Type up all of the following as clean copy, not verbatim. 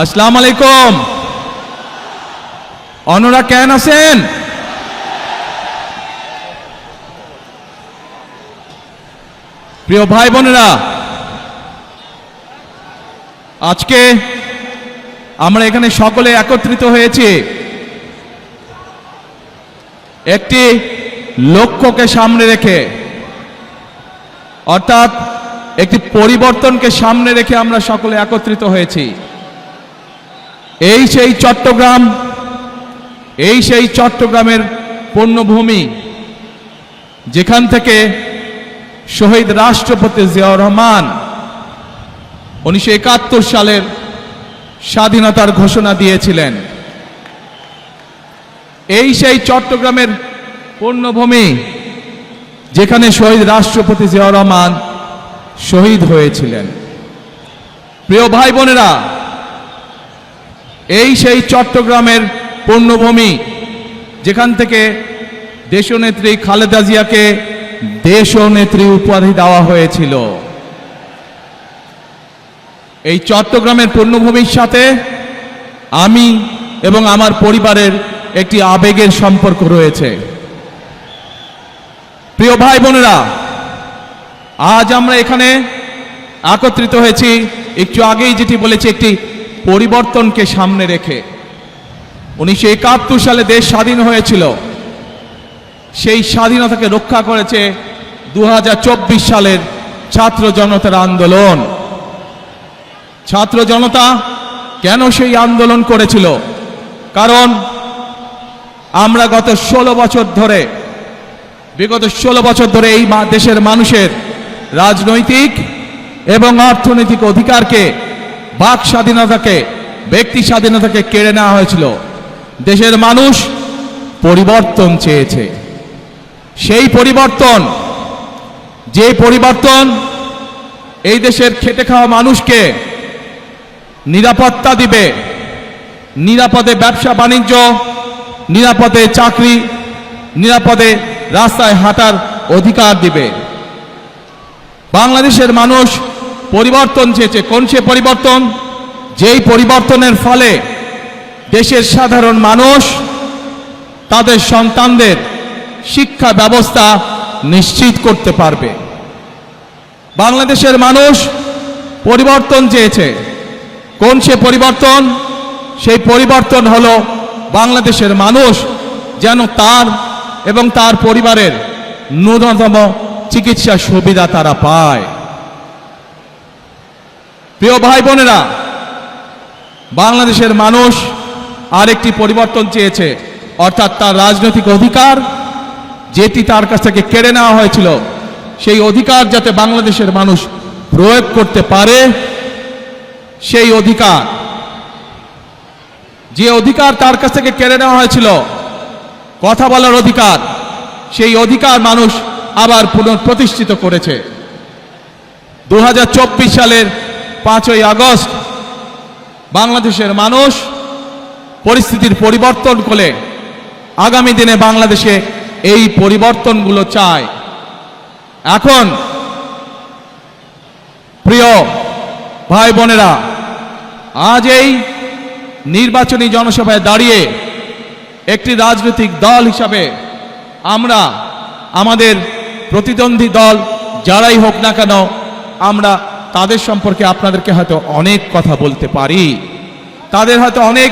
আসসালামু আলাইকুম। অন্যরা কেন আছেন? প্রিয় ভাই বোনেরা, আজকে আমরা এখানে সকলে একত্রিত হয়েছি একটি লক্ষ্যকে সামনে রেখে, অর্থাৎ একটি পরিবর্তনকে সামনে রেখে আমরা সকলে একত্রিত হয়েছি। এই সেই চট্টগ্রামের পুণ্যভূমি, যেখান থেকে শহীদ রাষ্ট্রপতি জিয়াউর রহমান 1971 সালের স্বাধীনতার ঘোষণা দিয়েছিলেন। এই সেই চট্টগ্রামের পুণ্যভূমি, যেখানে শহীদ রাষ্ট্রপতি জিয়াউর রহমান শহীদ হয়েছিলেন। প্রিয় ভাই বোনেরা, এই সেই চট্টগ্রামের পুণ্যভূমি, যেখান থেকে দেশনেত্রী খালেদা জিয়াকে দেশনেত্রী উপাধি দেওয়া হয়েছিল। এই চট্টগ্রামের পুণ্যভূমির সাথে আমি এবং আমার পরিবারের একটি আবেগের সম্পর্ক রয়েছে। প্রিয় ভাই বোনেরা, আজ আমরা এখানে একত্রিত হয়েছি একটু আগেই যেটি বলেছি, একটি পরিবর্তনকে সামনে রেখে। 1971 সালে দেশ স্বাধীন হয়েছিল। সেই স্বাধীনতাকে রক্ষা করেছে 2024 সালের ছাত্র জনতার আন্দোলন। ছাত্র জনতা কেন সেই আন্দোলন করেছিল? কারণ আমরা বিগত 16 বছর ধরে এই দেশের মানুষের রাজনৈতিক এবং অর্থনৈতিক অধিকারকে, বাক স্বাধীনতাকে, ব্যক্তি স্বাধীনতাকে কেড়ে নেওয়া হয়েছিল। দেশের মানুষ পরিবর্তন চেয়েছে। সেই পরিবর্তন, যে পরিবর্তন এই দেশের খেটে খাওয়া মানুষকে নিরাপত্তা দিবে, নিরাপদে ব্যবসা বাণিজ্য, নিরাপদে চাকরি, নিরাপদে রাস্তায় হাঁটার অধিকার দিবে। বাংলাদেশের মানুষ পরিবর্তন চেয়েছে। কোন সে পরিবর্তন? যেই পরিবর্তনের ফলে দেশের সাধারণ মানুষ তাদের সন্তানদের শিক্ষা ব্যবস্থা নিশ্চিত করতে পারবে। বাংলাদেশের মানুষ পরিবর্তন চেয়েছে। কোন সে পরিবর্তন? সেই পরিবর্তন হলো বাংলাদেশের মানুষ যেন তার এবং তার পরিবারের ন্যূনতম চিকিৎসা সুবিধা তারা পায়। প্রিয় ভাই বোনেরা, বাংলাদেশের মানুষ আরেকটি পরিবর্তন চেয়েছে, অর্থাৎ তার রাজনৈতিক অধিকার, যেটি তার কাছ থেকে কেড়ে নেওয়া হয়েছিল, সেই অধিকার যাতে বাংলাদেশের মানুষ প্রয়োগ করতে পারে। সেই অধিকার, যে অধিকার তার কাছ থেকে কেড়ে নেওয়া হয়েছিল, কথা বলার অধিকার, সেই অধিকার মানুষ আবার পুনঃপ্রতিষ্ঠিত করেছে। 2024 সালের 5ই আগস্ট বাংলাদেশের মানুষ পরিস্থিতির পরিবর্তন করে আগামী দিনে বাংলাদেশে এই পরিবর্তনগুলো চায়। এখন প্রিয় ভাই বোনেরা, আজ এই নির্বাচনী জনসভায় দাঁড়িয়ে একটি রাজনৈতিক দল হিসাবে আমরা আমাদের প্রতিদ্বন্দ্বী দল যারাই হোক না কেন, আমরা তাদের সম্পর্কে আপনাদেরকে হয়তো অনেক কথা বলতে পারি, তাদের হয়তো অনেক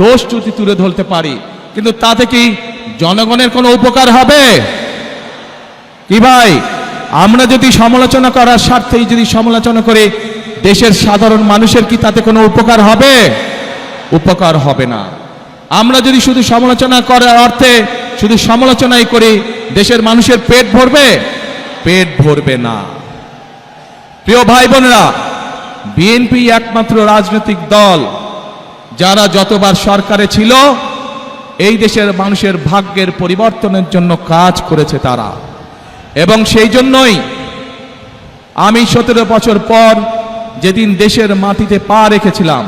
দোষ ত্রুটি তুলে ধরতে পারি, কিন্তু তাতে কি জনগণের কোনো উপকার হবে? কি ভাই, আমরা যদি সমালোচনা করার স্বার্থেই যদি সমালোচনা করে দেশের সাধারণ মানুষের কি তাতে কোনো উপকার হবে? উপকার হবে না। আমরা যদি শুধু সমালোচনা করার অর্থে শুধু সমালোচনাই করি, দেশের মানুষের পেট ভরবে? পেট ভরবে না। প্রিয় ভাই বোনেরা, বিএনপি একমাত্র রাজনৈতিক দল যারা যতবার সরকারে ছিল এই দেশের মানুষের ভাগ্যের পরিবর্তনের জন্য কাজ করেছে তারা। এবং সেই জন্যই আমি 17 বছর পর যেদিন দেশের মাটিতে পা রেখেছিলাম,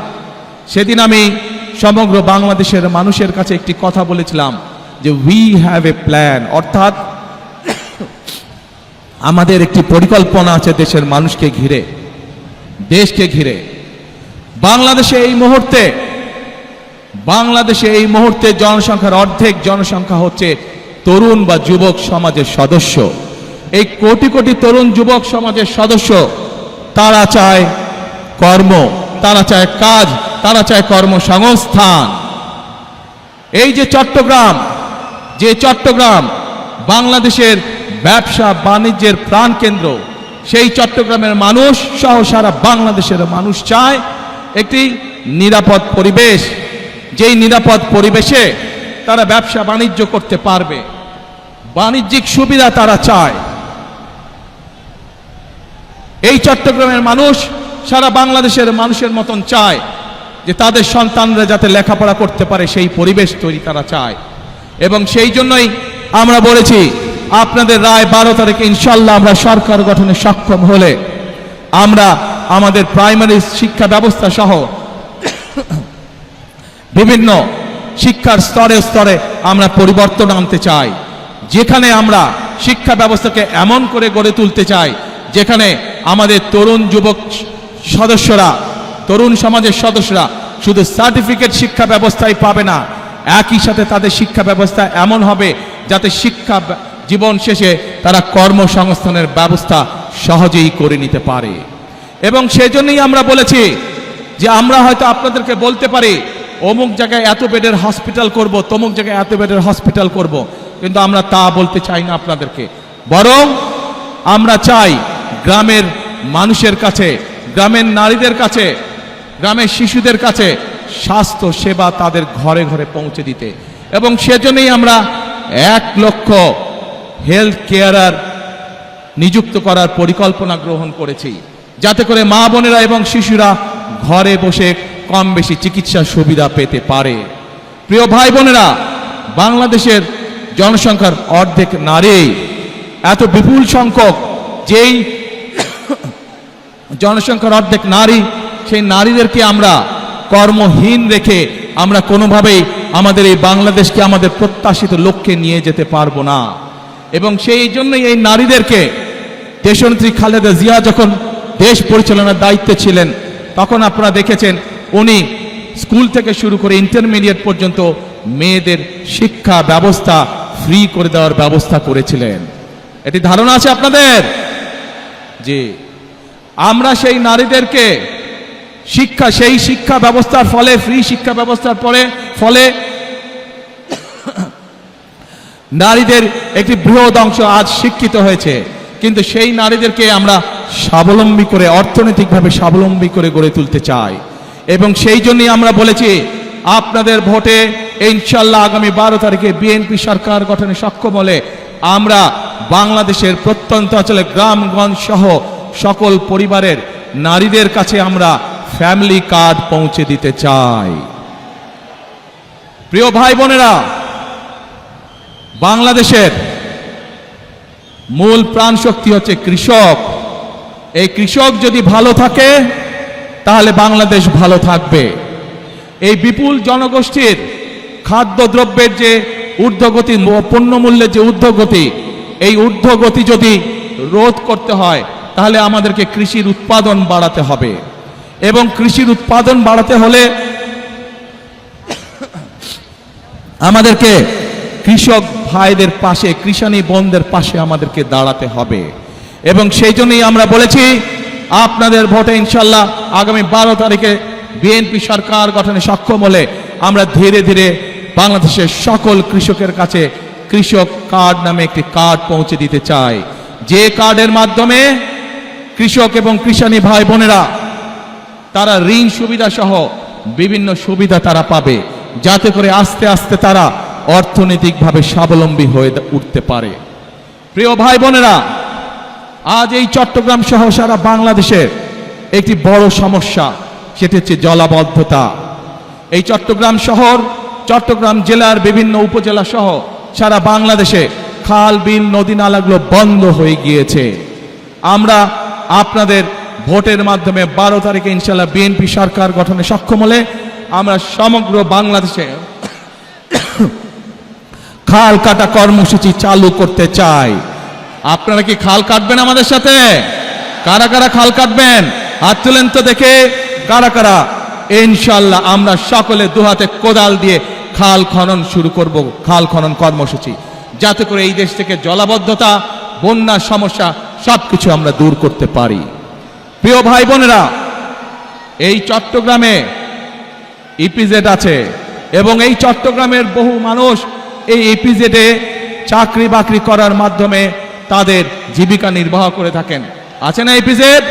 সেদিন আমি সমগ্র বাংলাদেশের মানুষের কাছে একটি কথা বলেছিলাম যে উই হ্যাভ এ প্ল্যান, অর্থাৎ আমাদের একটি পরিকল্পনা আছে দেশের মানুষকে ঘিরে, দেশকে ঘিরে। বাংলাদেশে এই মুহূর্তে জনসংখ্যার অর্ধেক জনসংখ্যা হচ্ছে তরুণ বা যুবক সমাজের সদস্য। এই কোটি কোটি তরুণ যুবক সমাজের সদস্য তারা চায় কর্ম, তারা চায় কাজ, তারা চায় কর্মসংস্থান। এই যে চট্টগ্রাম বাংলাদেশের ব্যবসা বাণিজ্যের প্রাণকেন্দ্র, সেই চট্টগ্রামের মানুষ সহ সারা বাংলাদেশের মানুষ চায় একটি নিরাপদ পরিবেশ, যেই নিরাপদ পরিবেশে তারা ব্যবসা বাণিজ্য করতে পারবে, বাণিজ্যিক সুবিধা তারা চায়। এই চট্টগ্রামের মানুষ সারা বাংলাদেশের মানুষের মতন চায় যে তাদের সন্তানরা যাতে লেখাপড়া করতে পারে, সেই পরিবেশ তৈরি তারা চায়। এবং সেই জন্যই আমরা বলেছি আপনাদের রায় 12 তারিখে ইনশাল্লাহ আমরা সরকার গঠনে সক্ষম হলে আমরা আমাদের প্রাইমারি শিক্ষা ব্যবস্থা সহ বিভিন্ন শিক্ষার স্তরে স্তরে আমরা পরিবর্তন আনতে চাই, যেখানে আমরা শিক্ষা ব্যবস্থাকে এমন করে গড়ে তুলতে চাই যেখানে আমাদের তরুণ যুবক সদস্যরা, তরুণ সমাজের সদস্যরা শুধু সার্টিফিকেট শিক্ষা ব্যবস্থাই পাবে না, একই সাথে তাদের শিক্ষা ব্যবস্থা এমন হবে যাতে শিক্ষা জীবন শেষে তারা কর্মসংস্থানের ব্যবস্থা সহজেই করে নিতে পারে। এবং সেজন্যই আমরা বলেছি যে আমরা হয়তো আপনাদেরকে বলতে পারি অমুক জায়গায় এত বেডের হসপিটাল করব, তমুক জায়গায় এত বেডের হসপিটাল করব, কিন্তু আমরা তা বলতে চাই না আপনাদেরকে। বরং আমরা চাই গ্রামের মানুষের কাছে, গ্রামের নারীদের কাছে, গ্রামের শিশুদের কাছে স্বাস্থ্য সেবা তাদের ঘরে ঘরে পৌঁছে দিতে। এবং সেজন্যই আমরা 1 লক্ষ হেলথ কেয়ারার নিযুক্ত করার পরিকল্পনা গ্রহণ করেছি, যাতে করে মা বোনেরা এবং শিশুরা ঘরে বসে কম বেশি চিকিৎসা সুবিধা পেতে পারে। প্রিয় ভাই বোনেরা, বাংলাদেশের জনসংখ্যার অর্ধেক নারী, এত বিপুল সংখ্যক যেই জনসংখ্যার অর্ধেক নারী, সেই নারীদেরকে আমরা কর্মহীন রেখে আমরা কোনোভাবেই আমাদের এই বাংলাদেশকে আমাদের প্রত্যাশিত লক্ষ্যে নিয়ে যেতে পারবো না। এবং সেই জন্যই এই নারীদেরকে দেশনেত্রী খালেদা জিয়া যখন দেশ পরিচালনার দায়িত্বে ছিলেন, তখন আপনারা দেখেছেন উনি স্কুল থেকে শুরু করে ইন্টারমিডিয়েট পর্যন্ত মেয়েদের শিক্ষা ব্যবস্থা ফ্রি করে দেওয়ার ব্যবস্থা করেছিলেন। এটি ধারণা আছে আপনাদের যে আমরা সেই নারীদেরকে সেই শিক্ষা ব্যবস্থার ফলে, ফ্রি শিক্ষা ব্যবস্থার ফলে নারীদের একটি বৃহৎ অংশ আজ শিক্ষিত হয়েছে, কিন্তু সেই নারীদেরকে আমরা স্বাবলম্বী করে, অর্থনৈতিকভাবে স্বাবলম্বী করে গড়ে তুলতে চাই। এবং সেই জন্যই আমরা বলেছি আপনাদের ভোটে ইনশাল্লাহ আগামী 12 তারিখে বিএনপি সরকার গঠনে সক্ষম হলে আমরা বাংলাদেশের প্রত্যন্ত অঞ্চলে গ্রামগঞ্জ সহ সকল পরিবারের নারীদের কাছে আমরা ফ্যামিলি কার্ড পৌঁছে দিতে চাই। প্রিয় ভাই বোনেরা, বাংলাদেশের মূল প্রাণ শক্তি হচ্ছে কৃষক। এই কৃষক যদি ভালো থাকে তাহলে বাংলাদেশ ভালো থাকবে। এই বিপুল জনগোষ্ঠীর খাদ্যদ্রব্যের যে ঊর্ধ্বগতি, পণ্যমূল্যের যে ঊর্ধ্বগতি, এই ঊর্ধ্বগতি যদি রোধ করতে হয় তাহলে আমাদেরকে কৃষির উৎপাদন বাড়াতে হবে। এবং কৃষির উৎপাদন বাড়াতে হলে আমাদেরকে কৃষক ভাইদের পাশে, কৃষানী বোনদের পাশে আমাদেরকে দাঁড়াতে হবে। এবং সেই জন্যই আমরা বলেছি আপনাদের ভোটে ইনশাল্লাহ আগামী 12 তারিখে বিএনপি সরকার গঠনে সক্ষম হলে আমরা ধীরে ধীরে বাংলাদেশের সকল কৃষকের কাছে কৃষক কার্ড নামে একটি কার্ড পৌঁছে দিতে চাই, যে কার্ডের মাধ্যমে কৃষক এবং কৃষানী ভাই বোনেরা তারা ঋণ সুবিধা সহ বিভিন্ন সুবিধা তারা পাবে, যাতে করে আস্তে আস্তে তারা অর্থনৈতিকভাবে স্বাবলম্বী হয়ে উঠতে পারে। প্রিয় ভাই বোনেরা, আজ এই চট্টগ্রাম সহ সারা বাংলাদেশের একটি বড় সমস্যা, সেটি হচ্ছে জলাবদ্ধতা। এই চট্টগ্রাম শহর, চট্টগ্রাম জেলার বিভিন্ন উপজেলা সহ সারা বাংলাদেশে খাল, বিল, নদী নালাগুলো বন্ধ হয়ে গিয়েছে। আমরা আপনাদের ভোটের মাধ্যমে 12 তারিখে ইনশাল্লাহ বিএনপি সরকার গঠনে সক্ষম হলে আমরা সমগ্র বাংলাদেশে খাল কাটা কর্মসূচি চালু করতে চাই। আপনারা কি খাল কাটবেন আমাদের সাথে? কারা কারা খাল কাটবেন? হাত তুলেন তো দেখে কারা কারা। ইনশাআল্লাহ আমরা সকলে দুহাতে কোদাল দিয়ে খাল খনন শুরু করব, খাল খনন কর্মসূচি, যাতে করে এই দেশ থেকে জলাবদ্ধতা, বন্যার সমস্যা সবকিছু আমরা দূর করতে পারি। প্রিয় ভাই বোনেরা, এই চট্টগ্রামে ইপিজেড আছে এবং এই চট্টগ্রামের বহু মানুষ এই ইপিজেডে চাকরি বাকরি করার মাধ্যমে তাদের জীবিকা নির্বাহ করে থাকেন। আছে না ইপিজেড?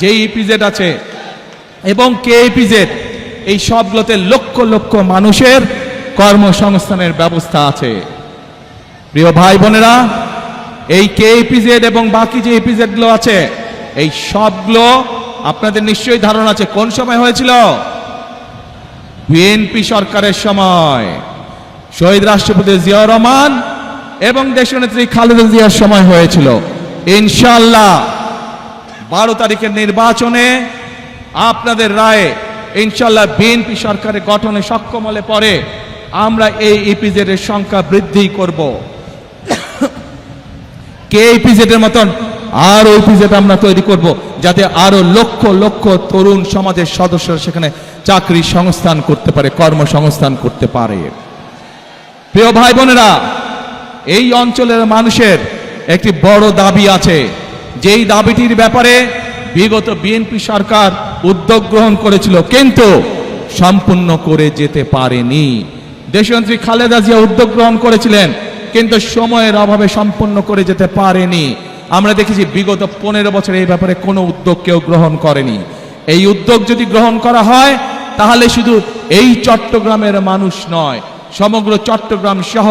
যে ইপিজেড আছে এবং কে ইপিজেড, এই সবগুলোতে লক্ষ লক্ষ মানুষের কর্মসংস্থানের ব্যবস্থা আছে। প্রিয় ভাই বোনেরা, এই কে ইপিজেড এবং বাকি যে ইপিজেড গুলো আছে, এই সবগুলো আপনাদের নিশ্চয়ই ধারণা আছে কোন সময় হয়েছিল? বিএনপি সরকারের সময়, শহীদ রাষ্ট্রপতি জিয়াউর রহমান এবং দেশনেত্রী খালেদা জিয়ার সময় হয়েছিল। ইনশাআল্লাহ 12 তারিখের নির্বাচনে আপনাদের রায়ে ইনশাআল্লাহ বিএনপি সরকারের গঠনে সক্ষম হলে পরে আমরা এই ইপিজেড এর সংখ্যা বৃদ্ধি করব। কে ইপিজেড এর মতন আরো ইপিজেড আমরা তৈরি করব, যাতে আরো লক্ষ লক্ষ তরুণ সমাজের সদস্যরা সেখানে চাকরি সংস্থান করতে পারে, কর্মসংস্থান করতে পারে। প্রিয় ভাই বোনেরা, এই অঞ্চলের মানুষের একটি বড় দাবি আছে, যেই দাবিটির ব্যাপারে বিগত বিএনপি সরকার উদ্যোগ গ্রহণ করেছিল কিন্তু সম্পূর্ণ করে যেতে পারেনি। দেশনেত্রী খালেদা জিয়া উদ্যোগ গ্রহণ করেছিলেন কিন্তু সময়ের অভাবে সম্পূর্ণ করে যেতে পারেনি। আমরা দেখেছি বিগত 15 বছরে এই ব্যাপারে কোনো উদ্যোগ কেউ গ্রহণ করেনি। এই উদ্যোগ যদি গ্রহণ করা হয় তাহলে শুধু এই চট্টগ্রামের মানুষ নয়, সমগ্র চট্টগ্রাম সহ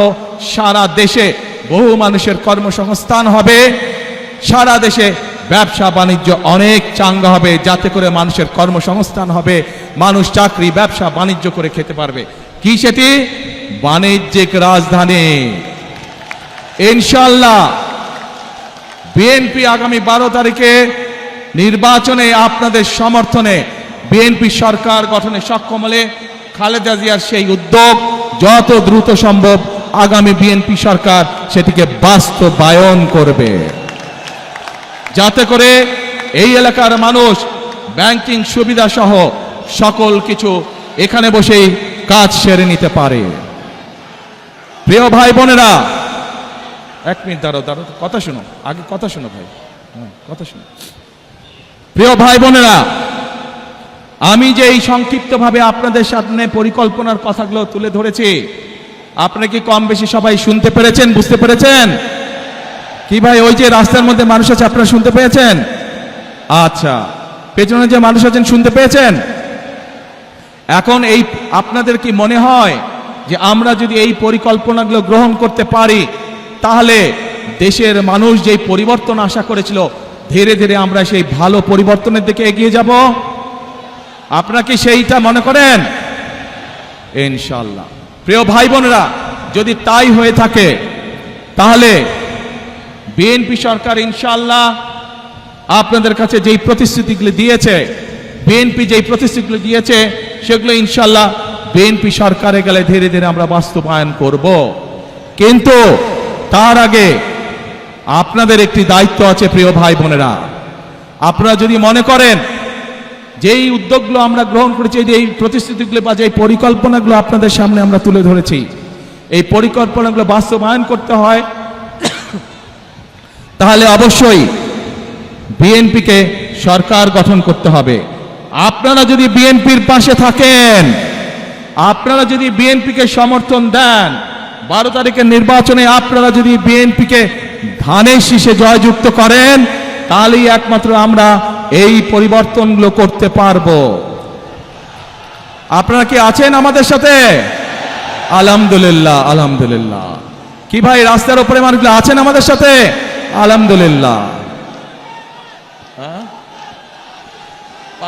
সারা দেশে বহু মানুষের কর্মসংস্থান হবে, সারা দেশে ব্যবসা বাণিজ্য অনেক চাঙ্গা হবে, যাতে করে মানুষের কর্মসংস্থান হবে, মানুষ চাকরি ব্যবসা বাণিজ্য করে খেতে পারবে। কি সেটি? বাণিজ্যিক রাজধানী। ইনশাআল্লাহ বিএনপি আগামী 12 তারিখে নির্বাচনে আপনাদের সমর্থনে বিএনপি সরকার গঠনে সক্ষম হলে খালেদা জিয়ার সেই উদ্যোগ যত দ্রুত সম্ভব আগামী বিএনপি সরকার সেটিকে বাস্তবায়ন করবে, যাতে করে এই এলাকার মানুষ ব্যাংকিং সুবিধা সহ সকল কিছু এখানে বসেই কাজ সেরে নিতে পারে। প্রিয় ভাই বোনেরা, 1 মিনিট দাঁড়াও, কথা শুনো, আগে কথা শুনো ভাই, কথা শুনো। প্রিয় ভাই বোনেরা, আমি যে এই সংক্ষিপ্তভাবে আপনাদের সামনে পরিকল্পনার কথাগুলো তুলে ধরেছি, আপনারা কি কম বেশি সবাই শুনতে পেরেছেন, বুঝতে পেরেছেন? কি ভাই, ওই যে রাস্তার মধ্যে মানুষ আছে আপনারা শুনতে পেয়েছেন? আচ্ছা, পেছনে যে মানুষ আছেন শুনতে পেয়েছেন? এখন এই আপনাদের কি মনে হয় যে আমরা যদি এই পরিকল্পনাগুলো গ্রহণ করতে পারি তাহলে দেশের মানুষ যেই পরিবর্তন আশা করেছিল ধীরে ধীরে আমরা সেই ভালো পরিবর্তনের দিকে এগিয়ে যাব? আপনারা কি সেইটা মনে করেন? ইনশাআল্লাহ। প্রিয় ভাই বোনেরা, যদি তাই হয়ে থাকে তাহলে বিএনপি সরকার ইনশাআল্লাহ আপনাদের কাছে যেই প্রতিশ্রুতিগুলি দিয়েছে, বিএনপি যেই প্রতিশ্রুতিগুলি দিয়েছে সেগুলো ইনশাআল্লাহ বিএনপি সরকারে গেলে ধীরে ধীরে আমরা বাস্তবায়ন করব। কিন্তু তার আগে আপনাদের একটি দায়িত্ব আছে প্রিয় ভাই বোনেরা। আপনারা যদি মনে করেন যেই উদ্যোগগুলো আমরা গ্রহণ করেছি, এই প্রতিশ্রুতিগুলো বা যেই পরিকল্পনাগুলো আপনাদের সামনে আমরা তুলে ধরেছি, এই পরিকল্পনাগুলো বাস্তবায়ন করতে হয়, তাহলে অবশ্যই বিএনপিকে সরকার গঠন করতে হবে। আপনারা যদি বিএনপির পাশে থাকেন, আপনারা যদি বিএনপিকে সমর্থন দেন, 12 তারিখের নির্বাচনে আপনারা যদি বিএনপিকে ধানের শীষে জয়যুক্ত করেন, তাহলেই একমাত্র আমরা এই পরিবর্তনগুলো করতে পারবো। আপনারা কি আছেন আমাদের সাথে? আলহামদুলিল্লাহ, আলহামদুলিল্লাহ। কি ভাই, রাস্তার উপরে মানুষগুলো আছেন আমাদের সাথে? আলহামদুলিল্লাহ।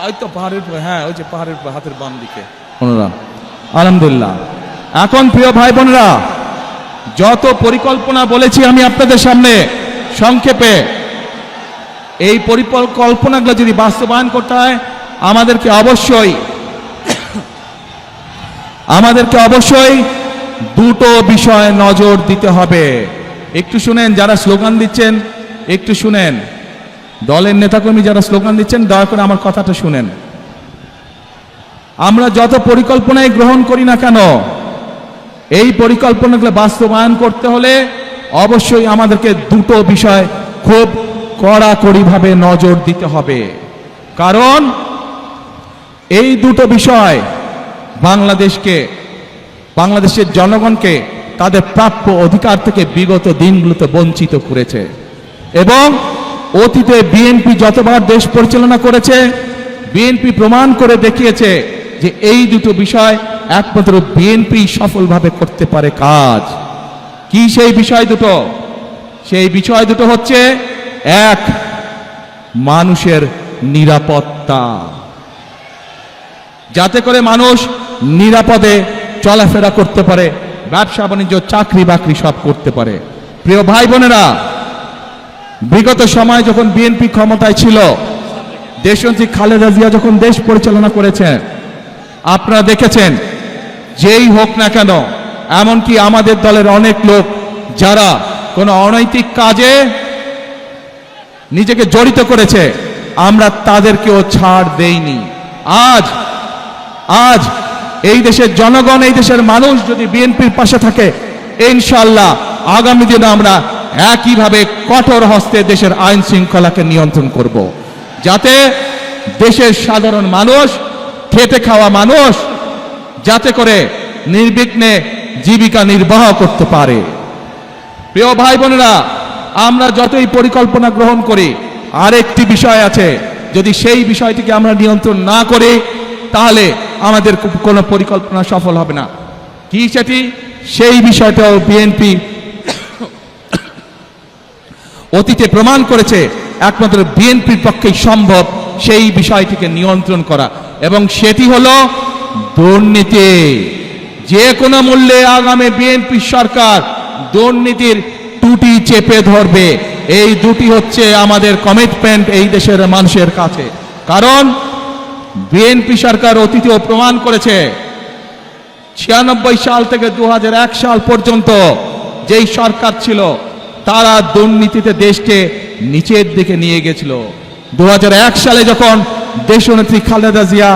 ওই তো পাহাড়ের, হ্যাঁ ওই যে পাহাড়ের হাতের বাম দিকে, আলহামদুলিল্লাহ। এখন প্রিয় ভাই বোনেরা, যত পরিকল্পনা বলেছি আমি আপনাদের সামনে সংক্ষেপে, এই পরিকল্পনাগুলো যদি বাস্তবায়ন করতে হয় আমাদেরকে অবশ্যই দুটো বিষয়ে নজর দিতে হবে। একটু শুনেন, যারা স্লোগান দিচ্ছেন একটু শুনেন, দলের নেতাকর্মী যারা স্লোগান দিচ্ছেন দয়া করে আমার কথাটা শুনেন। আমরা যত পরিকল্পনাই গ্রহণ করি না কেন, এই পরিকল্পনাগুলো বাস্তবায়ন করতে হলে অবশ্যই আমাদেরকে দুটো বিষয় খুব কড়াকড়িভাবে নজর দিতে হবে। কারণ এই দুটো বিষয় বাংলাদেশের জনগণকে তাদের প্রাপ্য অধিকার থেকে বিগত দিনগুলোতে বঞ্চিত করেছে। এবং অতীতে বিএনপি যতবার দেশ পরিচালনা করেছে, বিএনপি প্রমাণ করে দেখিয়েছে যে এই দুটো বিষয় একমাত্র বিএনপি সফলভাবে করতে পারে কাজ। কি সেই বিষয় দুটো? সেই বিষয় দুটো হচ্ছে, এক, মানুষের নিরাপত্তা, যাতে করে মানুষ নিরাপদে চলাফেরা করতে পারে, ব্যবসা বাণিজ্য, চাকরি বাকরি সব করতে পারে। প্রিয় ভাই বোনেরা, বিগত সময় যখন বিএনপি ক্ষমতায় ছিল, দেশনেত্রী খালেদা জিয়া যখন দেশ পরিচালনা করেছেন, আপনারা দেখেছেন যেই হোক না কেন, এমনকি আমাদের দলের অনেক লোক যারা কোনো অনৈতিক কাজে নিজেকে জড়িত করেছে, আমরা তাদেরকেও ছাড় দেইনি। আজ এই দেশের জনগণ, এই দেশের মানুষ যদি বিএনপির পাশে থাকে, ইনশাআল্লাহ আগামী দিনে আমরা একইভাবে কঠোর হস্তে দেশের আইন শৃঙ্খলাকে নিয়ন্ত্রণ করব, যাতে দেশের সাধারণ মানুষ, খেটে খাওয়া মানুষ যাতে করে নির্বিঘ্নে জীবিকা নির্বাহ করতে পারে। প্রিয় ভাই বোনেরা, আমরা যতই পরিকল্পনা গ্রহণ করি, আরেকটি বিষয় আছে, যদি সেই বিষয়টিকে আমরা নিয়ন্ত্রণ না করি, তাহলে আমাদের কোনো পরিকল্পনা সফল হবে না। কি সেটি? সেই বিষয়টাও বিএনপি অতীতে প্রমাণ করেছে একমাত্র বিএনপির পক্ষেই সম্ভব সেই বিষয়টিকে নিয়ন্ত্রণ করা, এবং সেটি হলো দুর্নীতি। যে কোনো মূল্যে আগামী বিএনপি সরকার দুর্নীতির টুটি চেপে ধরবে। এই দুটি হচ্ছে আমাদের কমিটমেন্ট এই দেশের মানুষের কাছে। কারণ বিএনপি সরকার অতীতেও প্রমাণ করেছে, 96 সাল থেকে 2001 সাল পর্যন্ত যেই সরকার ছিল, তারা দুর্নীতিতে দেশকে নিচের দিকে নিয়ে গেছিল। 2001 সালে যখন দেশনেত্রী খালেদা জিয়া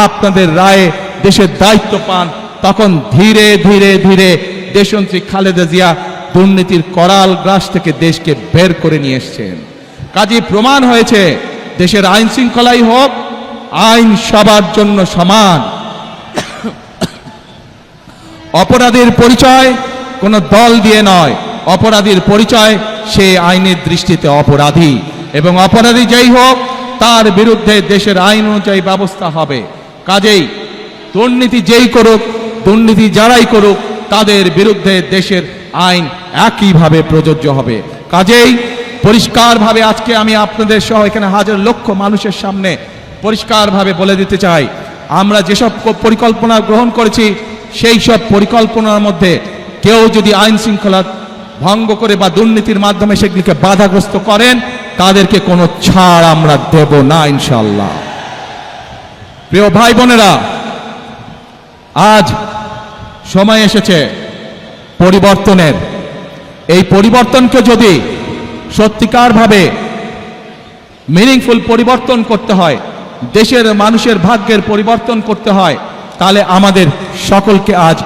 আপনাদের রায়ে দেশের দায়িত্ব পান, তখন ধীরে ধীরে ধীরে দেশনেত্রী খালেদা জিয়া দুর্নীতির করাল গ্রাস থেকে দেশকে বের করে নিয়ে এসেছেন। কাজেই প্রমাণ হয়েছে, দেশের আইন শৃঙ্খলাই হোক, আইন সবার জন্য সমান। অপরাধীর পরিচয় কোনো দল দিয়ে নয়, অপরাধীর পরিচয় সে আইনের দৃষ্টিতে অপরাধী, এবং অপরাধী যেই হোক তার বিরুদ্ধে দেশের আইন অনুযায়ী ব্যবস্থা হবে। কাজেই দুর্নীতি যেই করুক, দুর্নীতি যারাই করুক, তাদের বিরুদ্ধে দেশের আইন একইভাবে প্রযোজ্য হবে। কাজেই পরিষ্কারভাবে আজকে আমি আপনাদের সহ এখানে হাজার লক্ষ মানুষের সামনে পরিষ্কারভাবে বলে দিতে চাই, আমরা যেসব পরিকল্পনা গ্রহণ করেছি, সেই সব পরিকল্পনার মধ্যে কেউ যদি আইন শৃঙ্খলা ভঙ্গ করে বা দুর্নীতির মাধ্যমে সেগুলিকে বাধাগ্রস্ত করেন, তাদেরকে কোনো ছাড় আমরা দেব না ইনশাআল্লাহ। প্রিয় ভাই বোনেরা, আজ সময় এসেছে পরিবর্তনের। এই পরিবর্তনকে যদি সত্যিকারভাবে মিনিংফুল পরিবর্তন করতে হয়, দেশের মানুষের ভাগ্যের পরিবর্তন করতে হয়, তাহলে আমাদের সকলকে আজ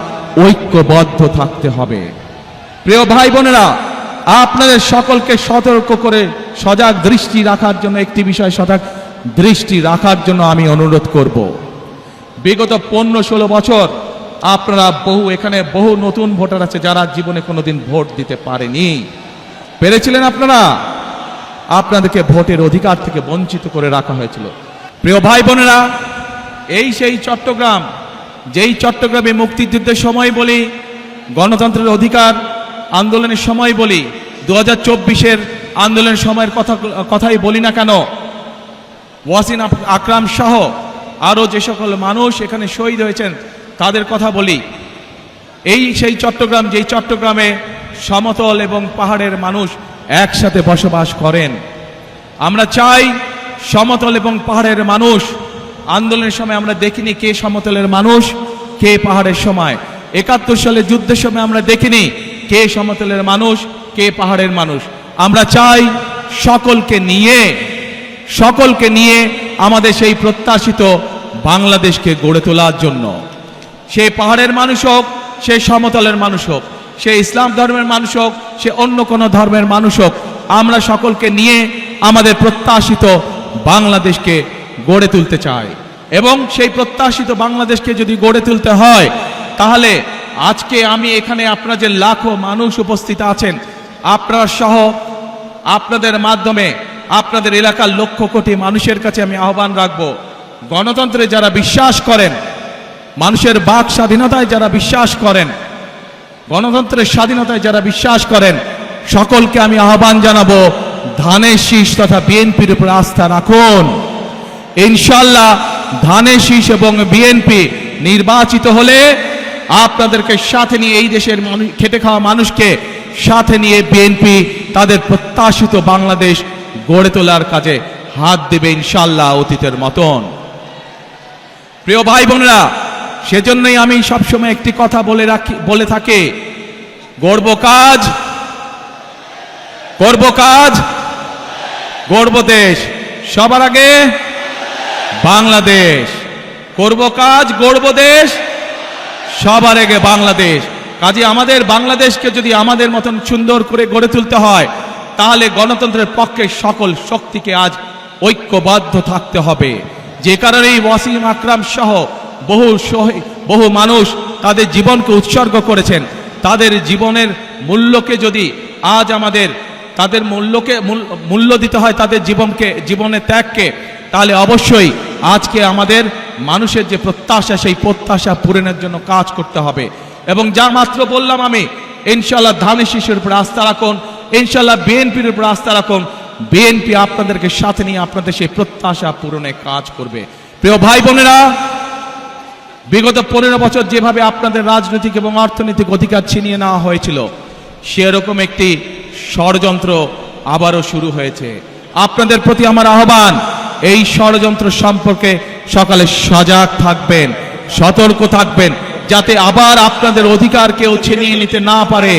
ঐক্যবদ্ধ থাকতে হবে। প্রিয় ভাই বোনেরা, আপনাদের সকলকে সতর্ক করে সজাগ দৃষ্টি রাখার জন্য, একটি বিষয় সজাগ দৃষ্টি রাখার জন্য আমি অনুরোধ করব। বিগত 15-16 বছর আপনারা এখানে বহু নতুন ভোটার আছে যারা জীবনে কোনোদিন ভোট দিতে পারেনি। পেরেছিলেন আপনারা? আপনাদেরকে ভোটের অধিকার থেকে বঞ্চিত করে রাখা হয়েছিল। প্রিয় ভাই বোনেরা, এই সেই চট্টগ্রাম, যেই চট্টগ্রামে মুক্তিযুদ্ধের সময় বলি, গণতন্ত্রের অধিকার আন্দোলনের সময় বলি, 2024-এর আন্দোলনের সময়ের কথাই বলি না কেন, ওয়াসিম আকরাম সহ আরও যে সকল মানুষ এখানে শহীদ হয়েছেন তাদের কথা বলি। এই সেই চট্টগ্রাম, যেই চট্টগ্রামে সমতল এবং পাহাড়ের মানুষ একসাথে বসবাস করেন। আমরা চাই সমতল এবং পাহাড়ের মানুষ, আন্দোলনের সময় আমরা দেখিনি কে সমতলের মানুষ, কে পাহাড়ের সময়। 71 সালে যুদ্ধের সময় আমরা দেখিনি কে সমতলের মানুষ, কে পাহাড়ের মানুষ। আমরা চাই সকলকে নিয়ে আমাদের সেই প্রত্যাশিত বাংলাদেশকে গড়ে তোলার জন্য। সে পাহাড়ের মানুষ হোক, সে সমতলের মানুষ হোক, সে ইসলাম ধর্মের মানুষ হোক, সে অন্য কোনো ধর্মের মানুষ হোক, আমরা সকলকে নিয়ে আমাদের প্রত্যাশিত বাংলাদেশকে গড়ে তুলতে চাই। এবং সেই প্রত্যাশিত বাংলাদেশকে যদি গড়ে তুলতে হয়, তাহলে আজকে আমি এখানে আপনারা যে লাখো মানুষ উপস্থিত আছেন, আপনারা সহ আপনাদের মাধ্যমে আপনাদের এলাকার লক্ষ কোটি মানুষের কাছে আমি আহ্বান রাখব, গণতন্ত্রে যারা বিশ্বাস করেন, মানুষের বাক স্বাধীনতায় যারা বিশ্বাস করেন, গণতন্ত্রের স্বাধীনতায় যারা বিশ্বাস করেন, সকলকে আমি আহ্বান জানাবো, ধানের শীষ তথা বিএনপির উপর আস্থা রাখুন। ইনশাআল্লাহ ধানের শীষ এবং বিএনপি নির্বাচিত হলে আপনাদেরকে সাথে নিয়ে, এই দেশের খেটে খাওয়া মানুষকে সাথে নিয়ে বিএনপি তাদের প্রত্যাশিত বাংলাদেশ গড়ে তোলার কাজে হাত দেবে ইনশাআল্লাহ, অতীতের মতন। প্রিয় ভাই বোনেরা, সেজন্যই আমি সবসময় একটি কথা বলে থাকি, গড়ব কাজ, করব কাজ, গড়ব দেশ, সবার আগে বাংলাদেশ। করব কাজ, গড়ব দেশ, সবার আগে বাংলাদেশ। কাজে আমাদের বাংলাদেশকে যদি আমাদের মতন সুন্দর করে গড়ে তুলতে হয়, তাহলে গণতন্ত্রের পক্ষে সকল শক্তিকে আজ ঐক্যবদ্ধ থাকতে হবে। যে কারণেই ওয়াসিম আকরাম সহ বহু মানুষ তাদের জীবনকে উৎসর্গ করেছেন। তাদের জীবনের মূল্যকে যদি আজ আমাদের তাদের মূল্য দিতে হয়, তাদের জীবনের ত্যাগকে, তাহলে অবশ্যই আজকে আমাদের মানুষের যে প্রত্যাশা, সেই প্রত্যাশা পূরণের জন্য কাজ করতে হবে। এবং যা মাত্র বললাম আমি, ইনশাআল্লাহ ধানের শীষের উপর আস্থা রাখুন, ইনশাআল্লাহ বিএনপির উপর আস্থা রাখুন। বিএনপি আপনাদেরকে সাথে নিয়ে আপনাদের সেই প্রত্যাশা পূরণে কাজ করবে। প্রিয় ভাই বোনেরা, বিগত 15 বছর যেভাবে আপনাদের রাজনৈতিক এবং অর্থনৈতিক অধিকার ছিনিয়ে নেওয়া হয়েছিল, সেরকম একটি ষড়যন্ত্র আবারও শুরু হয়েছে। আপনাদের প্রতি আমার আহ্বান, এই ষড়যন্ত্র সম্পর্কে সকালে সজাগ থাকবেন, সতর্ক থাকবেন, যাতে আবার আপনাদের অধিকার কেউ ছিনিয়ে নিতে না পারে।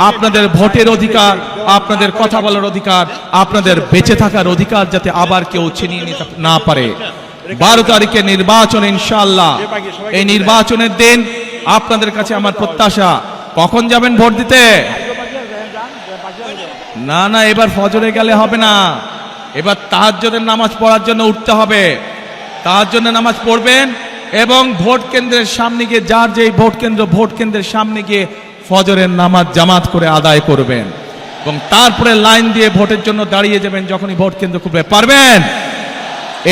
আপনাদের ভোটের অধিকার, আপনাদের কথা বলার অধিকার, আপনাদের বেঁচে থাকার অধিকার যাতে আবার কেউ ছিনিয়ে নিতে না পারে। 12 তারিখে নির্বাচন, ইনশাআল্লাহ এই নির্বাচনের দিন আপনাদের কাছে আমার প্রত্যাশা, কখন যাবেন ভোট দিতে? না, এবার ফজরে গেলে হবে না, এবার তাহাজ্জুদের নামাজ পড়ার জন্য উঠতে হবে। তাহাজ্জুদের নামাজ পড়বেন এবং ভোট কেন্দ্রের সামনে গিয়ে, যার যেই ভোট কেন্দ্রের সামনে গিয়ে ফজরের নামাজ জামাত করে আদায় করবেন এবং তারপরে লাইন দিয়ে ভোটের জন্য দাঁড়িয়ে যাবেন যখনই ভোট কেন্দ্র খুলবে। পারবেন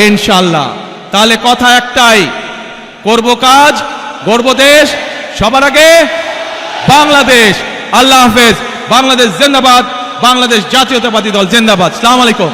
ইনশাআল্লাহ? তাহলে কথা একটাই, করব কাজ, গড়ব দেশ, সবার আগে বাংলাদেশ। আল্লাহ হাফেজ। বাংলাদেশ জিন্দাবাদ, বাংলাদেশ জাতীয়তাবাদী দল জিন্দাবাদ। আসসালামু আলাইকুম।